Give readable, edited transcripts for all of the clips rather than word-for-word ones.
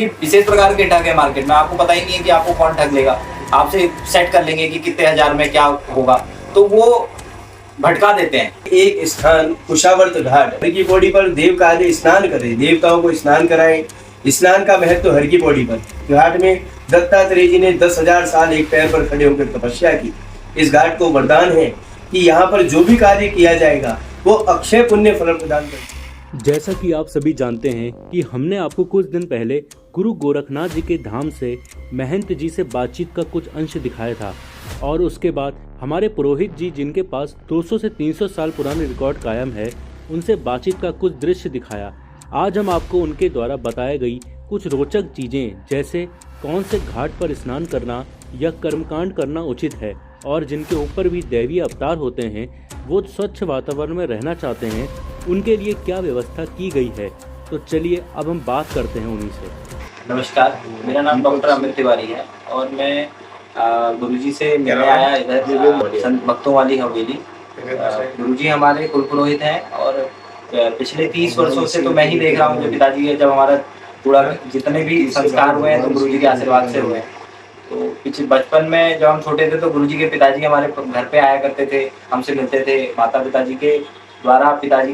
विशेष प्रकार के ठग है मार्केट में, आपको पता ही नहीं है कि आपको कौन ठग लेगा। आपसे सेट कर लेंगे कि कितने हजार में क्या होगा, तो वो भटका देते हैं। एक स्थान कुशावर्त घाट, हर की पौड़ी पर देव कार्य स्नान करें, देवताओं को स्नान कराएं। स्नान का महत्व हर की पौड़ी पर घाट में दत्तात्रेय जी ने 10,000 साल एक पैर पर खड़े होकर तपस्या की। इस घाट को वरदान है कि यहाँ पर जो भी कार्य किया जाएगा वो अक्षय पुण्य फल प्रदान करेगा। जैसा कि आप सभी जानते हैं कि हमने आपको कुछ दिन पहले गुरु गोरखनाथ जी के धाम से महंत जी से बातचीत का कुछ अंश दिखाया था, और उसके बाद हमारे पुरोहित जी जिनके पास 200 से 300 साल पुराने रिकॉर्ड कायम है, उनसे बातचीत का कुछ दृश्य दिखाया। आज हम आपको उनके द्वारा बताई गई कुछ रोचक चीज़ें, जैसे कौन से घाट पर स्नान करना या कर्मकांड करना उचित है, और जिनके ऊपर भी दैवीय अवतार होते हैं, वो स्वच्छ वातावरण में रहना चाहते हैं, उनके लिए क्या व्यवस्था की गई है। तो चलिए अब हम बात करते हैं उन्हीं से। नमस्कार, मेरा नाम डॉक्टर अमित तिवारी है और मैं गुरुजी से मिलने आया इधर संत भक्तों वाली हवेली। गुरुजी हमारे कुल पुरोहित हैं और पिछले 30 वर्षों से तो मैं ही देख रहा हूँ जो पिताजी है, जब हमारा पूरा जितने भी संस्कार हुए हैं तो गुरुजी के आशीर्वाद से हुए हैं। तो पिछले बचपन में जब हम छोटे थे तो गुरुजी के पिताजी हमारे घर पे आया करते थे, हमसे मिलते थे। माता पिताजी के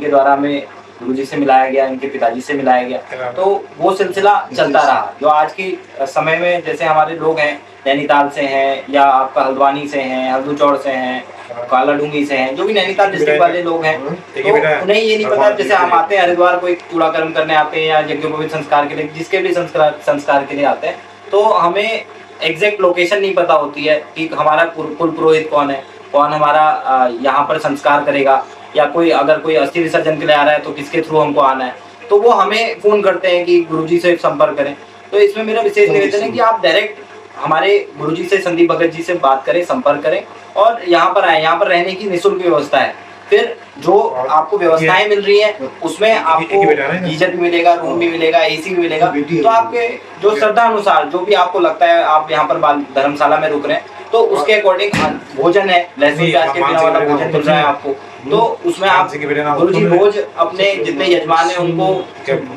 द्वारा हमें गुरुजी से मिलाया गया, इनके पिताजी से मिलाया गया, तो वो सिलसिला चलता रहा। जो आज के समय में जैसे हमारे लोग हैं, नैनीताल से हैं या आपका हल्द्वानी से हैं, हल्दूचौड़ से हैं, कालाडूंगी से हैं, जो भी नैनीताल डिस्ट्रिक्ट वाले लोग हैं, तो उन्हें ये नहीं पता। जैसे हम आते हैं हरिद्वार, कोई कूड़ा कर्म करने आते हैं या यज्ञोपवीत संस्कार के लिए, जिसके भी संस्कार के लिए आते हैं, तो हमें एग्जैक्ट लोकेशन नहीं पता होती है कि हमारा कुल पुरोहित कौन है, कौन हमारा यहाँ पर संस्कार करेगा, या कोई अगर कोई अस्थि विसर्जन के लिए आ रहा है तो किसके थ्रू हमको आना है। तो वो हमें फोन करते हैं कि गुरुजी से संपर्क करें। तो इसमें मेरा विशेष निवेदन है कि आप डायरेक्ट हमारे गुरुजी से, संदीप भगत जी से बात करें, संपर्क करें और यहाँ पर आए। यहाँ पर रहने की निःशुल्क व्यवस्था है। फिर जो आपको व्यवस्थाएं मिल रही हैं उसमें आपको गीजर भी मिलेगा, रूम भी मिलेगा, एसी भी मिलेगा। तो आपके जो श्रद्धा अनुसार जो भी आपको लगता है, आप यहाँ पर धर्मशाला में रुक रहे हैं तो उसके अकॉर्डिंग भोजन है, लहसुन प्याज के बिना वाला भोजन मिल रहा है आपको। तो उसमें आप गुरुजी रोज अपने जितने यजमान हैं उनको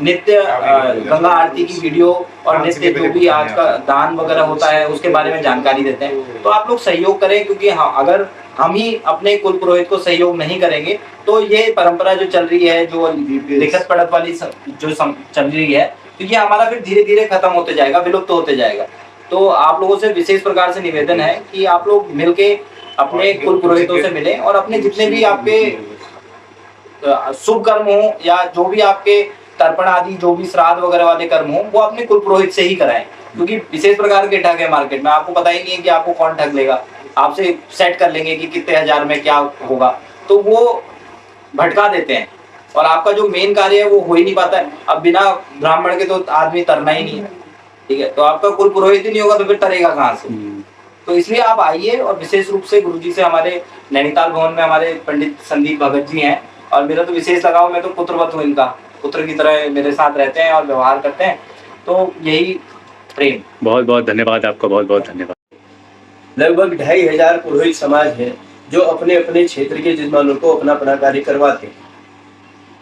नित्य गंगा आरती की वीडियो और नित्य जो भी आज का दान वगैरह होता है उसके बारे में जानकारी देते हैं। तो आप लोग सहयोग करें, क्योंकि हाँ, अगर हम ही अपने कुल पुरोहित को सहयोग नहीं करेंगे तो ये परंपरा जो चल रही है, जो लिखत पढ़त वाली जो चल रही है, तो ये हमारा फिर धीरे धीरे खत्म होते जाएगा, विलुप्त होते जाएगा। तो आप लोगों से विशेष प्रकार से निवेदन है कि आप लोग मिलके अपने कुल पुरोहितों से मिलें और अपने जितने भी आपके शुभ कर्म हो या जो भी आपके तर्पण आदि, जो भी श्राद्ध वगैरह वाले कर्म हो, वो अपने कुल पुरोहित से ही कराएं। क्योंकि विशेष प्रकार के ठग है मार्केट में, आपको पता ही नहीं है कि आपको कौन ठग लेगा। आपसे सेट कर लेंगे कि कितने हजार में क्या होगा, तो वो भटका देते हैं और आपका जो मेन कार्य है वो हो ही नहीं पाता है। अब बिना ब्राह्मण के तो आदमी तरना ही नहीं है, ठीक है। तो आपका कुल पुरोहित ही नहीं होगा तो फिर तरेगा कहाँ से। तो इसलिए आप आइए और विशेष रूप से गुरुजी से, हमारे नैनीताल भवन में हमारे पंडित संदीप भगत जी हैं और मेरा तो विशेष लगाव, मैं तो पुत्रवत हूँ इनका, पुत्र की तरह मेरे साथ रहते हैं और व्यवहार करते हैं। तो यही प्रेम। बहुत बहुत धन्यवाद आपका, बहुत बहुत धन्यवाद। लगभग 2,500 पुरोहित समाज है जो अपने अपने क्षेत्र के यजमानों को अपना अपना कार्य करवाते हैं,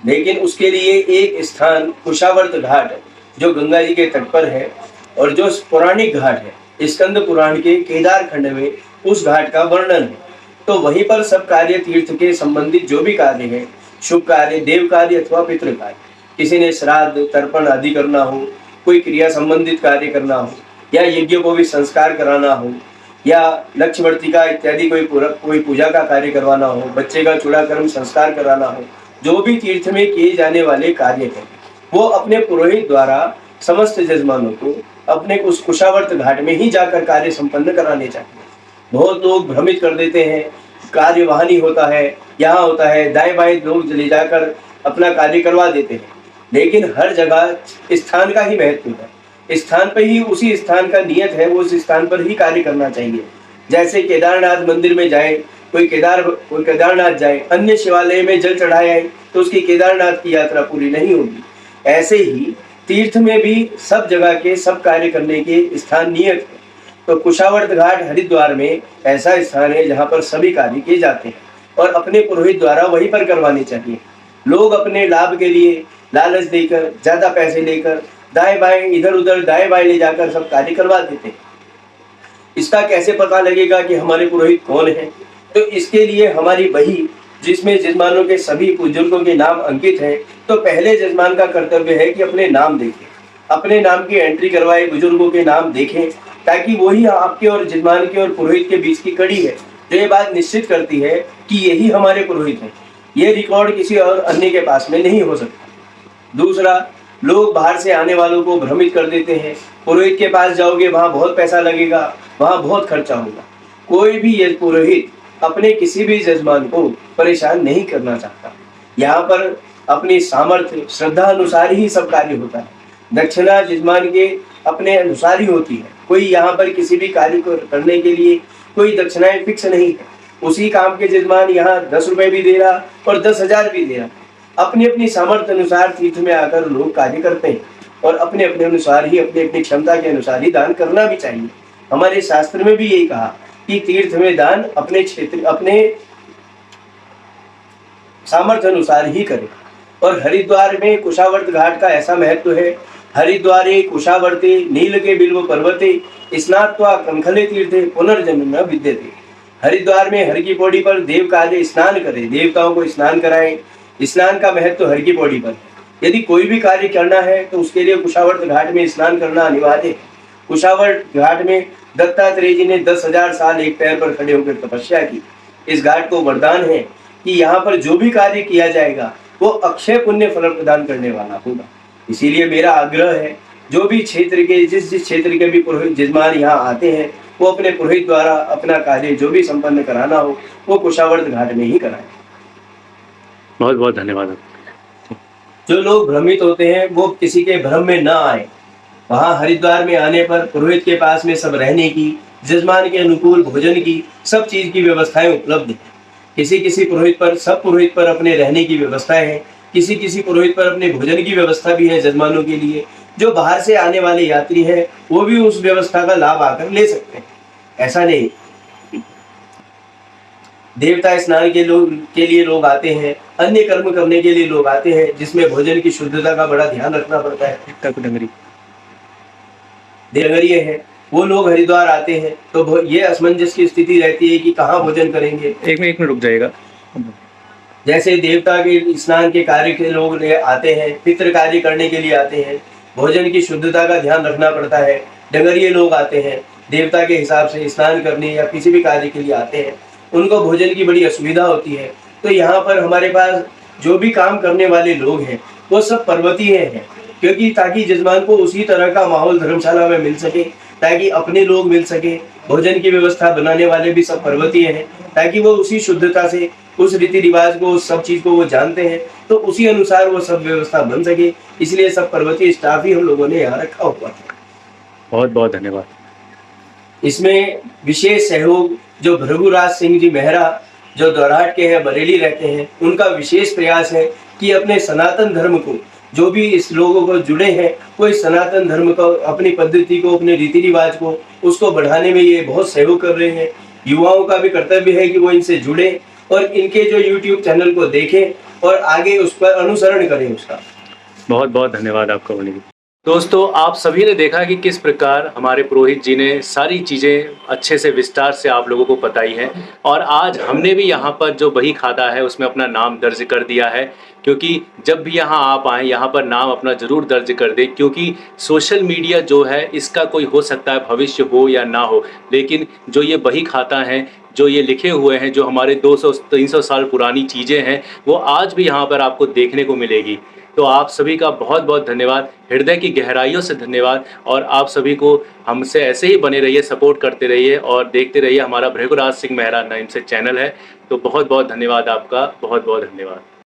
लेकिन उसके लिए एक स्थान कुशावर्त घाट जो गंगा जी के तट पर है और जो पौराणिक घाट है, स्कंद पुराण के केदार खंड में उस घाट का वर्णन है। तो वहीं पर सब कार्य, तीर्थ के संबंधित जो भी कार्य है, शुभ कार्य, देव कार्य अथवा पितृ कार्य, किसी ने श्राद्ध तर्पण आदि करना हो, कोई क्रिया संबंधित कार्य करना हो, या यज्ञ को भी संस्कार कराना हो, या लक्ष्यवर्तिका इत्यादि कोई पूजा का कार्य करवाना हो, बच्चे का चूड़ाकर्म संस्कार कराना हो, जो भी तीर्थ में किए जाने वाले कार्य हैं, वो अपने पुरोहित द्वारा समस्त यजमानों को अपने उस कुशावर्त घाट में ही जाकर कार्य संपन्न कराने चाहिए। बहुत लोग भ्रमित कर देते हैं, कार्य वहां नहीं होता है, यहाँ होता है, दाएं बाएं लोग ले जाकर अपना कार्य करवा देते हैं। लेकिन हर जगह स्थान का ही महत्व है, स्थान पर ही, उसी स्थान का नियत है, वो उस स्थान पर ही कार्य करना चाहिए। जैसे केदारनाथ मंदिर में जाए, कोई केदारनाथ जाए, अन्य शिवालय में जल चढ़ाए आए तो उसकी केदारनाथ की यात्रा पूरी नहीं होगी। ऐसे ही तीर्थ में भी सब जगह के सब कार्य करने के स्थान नियत है। तो कुशावर्त घाट हरिद्वार में ऐसा स्थान है जहाँ पर सभी कार्य किए जाते हैं और अपने पुरोहित द्वारा वहीं पर करवाने चाहिए। लोग अपने लाभ के लिए लालच देकर, ज्यादा पैसे लेकर दाएं बाएं इधर उधर दाएं बाएं ले जाकर सब कार्य करवा देते हैं। इसका कैसे पता लगेगा कि हमारे पुरोहित कौन है? तो इसके लिए हमारी बही जिसमें जजमानों के सभी बुजुर्गों के नाम अंकित है, तो पहले जजमान का कर्तव्य है कि अपने नाम देखें, अपने नाम की एंट्री करवाए, बुजुर्गों के नाम देखें, ताकि वही आपके और जजमान के और पुरोहित के बीच की कड़ी है जो ये बात निश्चित करती है कि यही हमारे पुरोहित हैं। ये रिकॉर्ड किसी और अन्य के पास में नहीं हो सकता। दूसरा, लोग बाहर से आने वालों को भ्रमित कर देते हैं, पुरोहित के पास जाओगे वहां बहुत पैसा लगेगा, वहां बहुत खर्चा होगा। कोई भी ये पुरोहित अपने किसी भी जजमान को परेशान नहीं करना चाहता। यहाँ पर अपनी सामर्थ्य श्रद्धा अनुसार ही सब कार्य होता है। दक्षिणा जजमान के अपने अनुसार ही होती है। कोई यहाँ पर किसी भी कार्य को करने के लिए कोई दक्षिणाएं फिक्स नहीं है। उसी काम के जजमान यहाँ 10 रुपए भी दे रहा और 10,000 भी दे रहा। अपनी अपनी सामर्थ्य अनुसार तीर्थ में आकर लोग कार्य करते हैं और अपने अपने अनुसार ही, अपनी अपनी क्षमता के अनुसार ही दान करना भी चाहिए। हमारे शास्त्र में भी यही कहा कि तीर्थ में दान अपने क्षेत्र, अपने सामर्थ्य अनुसार ही करें। और हरिद्वार में कुशावर्त घाट का ऐसा महत्व है। हरिद्वारे कुशावर्ते नील के बिल्व पर्वते स्नात्वा कंखले तीर्थे पुनर्जन्म न विद्यते। हरिद्वार में हर की पौड़ी पर देव काले स्नान करें, देवताओं को स्नान कराएं। स्नान का महत्व हर की पौड़ी पर। यदि कोई भी कार्य करना है तो उसके लिए कुशावर्त घाट में स्नान करना अनिवार्य है। कुशावर्त घाट में दत्तात्रेय जी ने 10,000 साल एक पैर पर खड़े होकर तपस्या की। इस घाट को वरदान है कि यहाँ पर जो भी कार्य किया जाएगा वो अक्षय पुण्य फल प्रदान करने वाला होगा। इसीलिए मेरा आग्रह है, जो भी क्षेत्र के जिस क्षेत्र के भी पुरोहित जजमान यहाँ आते हैं वो अपने पुरोहित द्वारा अपना कार्य जो भी संपन्न कराना हो वो कुशावर्त घाट में ही कराएं। बहुत बहुत धन्यवाद। जो लोग भ्रमित होते हैं वो किसी के भ्रम में न आए। वहाँ हरिद्वार में आने पर पुरोहित के पास में सब रहने की, जजमान के अनुकूल भोजन की, सब चीज की व्यवस्थाएं उपलब्ध है। किसी किसी पुरोहित पर, सब पुरोहित पर अपने रहने की व्यवस्थाएं हैं। किसी किसी पुरोहित पर अपने भोजन की व्यवस्था भी है जजमानों के लिए। जो बाहर से आने वाले यात्री हैं वो भी उस व्यवस्था का लाभ आकर ले सकते हैं। ऐसा नहीं, देवता स्नान के लिए लोग आते हैं, अन्य कर्म करने के लिए लोग आते हैं, जिसमें भोजन की शुद्धता का बड़ा ध्यान रखना पड़ता है। डंगरिये है वो लोग हरिद्वार आते हैं तो ये असमंजस की स्थिति रहती है कि कहाँ भोजन करेंगे। एक मिनट रुक जाएगा। जैसे देवता के स्नान के कार्य के लोग आते हैं, पितृ कार्य करने के लिए आते हैं, भोजन की शुद्धता का ध्यान रखना पड़ता है। डंगरिये लोग आते हैं देवता के हिसाब से स्नान करने या किसी भी कार्य के लिए आते हैं, उनको भोजन की बड़ी असुविधा होती है। तो यहाँ पर हमारे पास जो भी काम करने वाले लोग हैं वो सब पर्वतीय हैं, क्योंकि ताकि जजमान को उसी तरह का माहौल धर्मशाला में मिल सके, ताकि अपने लोग मिल सके। भोजन की व्यवस्था बनाने वाले भी सब पर्वतीय हैं, ताकि वो उसी शुद्धता से, उस रीति रिवाज को, उस सब चीज को वो जानते हैं, तो उसी अनुसार वो सब व्यवस्था बन सके। इसलिए सब पर्वतीय स्टाफ ही हम लोगों ने यहाँ रखा हुआ है। बहुत बहुत धन्यवाद। इसमें विशेष सहयोग जो भृगुराज सिंह जी मेहरा जो दोराट के हैं, बरेली रहते हैं, उनका विशेष प्रयास है कि अपने सनातन धर्म को, जो भी इस लोगों को जुड़े हैं, वो इस सनातन धर्म को, अपनी पद्धति को, अपने रीति रिवाज को, उसको बढ़ाने में ये बहुत सहयोग कर रहे हैं। युवाओं का भी कर्तव्य है कि वो इनसे जुड़े और इनके जो YouTube चैनल को देखें और आगे उस पर अनुसरण करें उसका। बहुत बहुत धन्यवाद आपका बोलने के। दोस्तों, आप सभी ने देखा कि किस प्रकार हमारे पुरोहित जी ने सारी चीज़ें अच्छे से विस्तार से आप लोगों को बताई है। और आज हमने भी यहाँ पर जो बही खाता है उसमें अपना नाम दर्ज कर दिया है, क्योंकि जब भी यहाँ आप आएँ यहाँ पर नाम अपना ज़रूर दर्ज कर दें, क्योंकि सोशल मीडिया जो है इसका कोई हो सकता है भविष्य हो या ना हो, लेकिन जो ये बही खाता है, जो ये लिखे हुए हैं, जो हमारे 200-300 साल पुरानी चीज़ें हैं, वो आज भी यहाँ पर आपको देखने को मिलेगी। तो आप सभी का बहुत बहुत धन्यवाद, हृदय की गहराइयों से धन्यवाद। और आप सभी को हमसे ऐसे ही बने रहिए, सपोर्ट करते रहिए और देखते रहिए। हमारा भृगुराज सिंह मेहरा नाम से चैनल है। तो बहुत बहुत धन्यवाद आपका, बहुत बहुत धन्यवाद।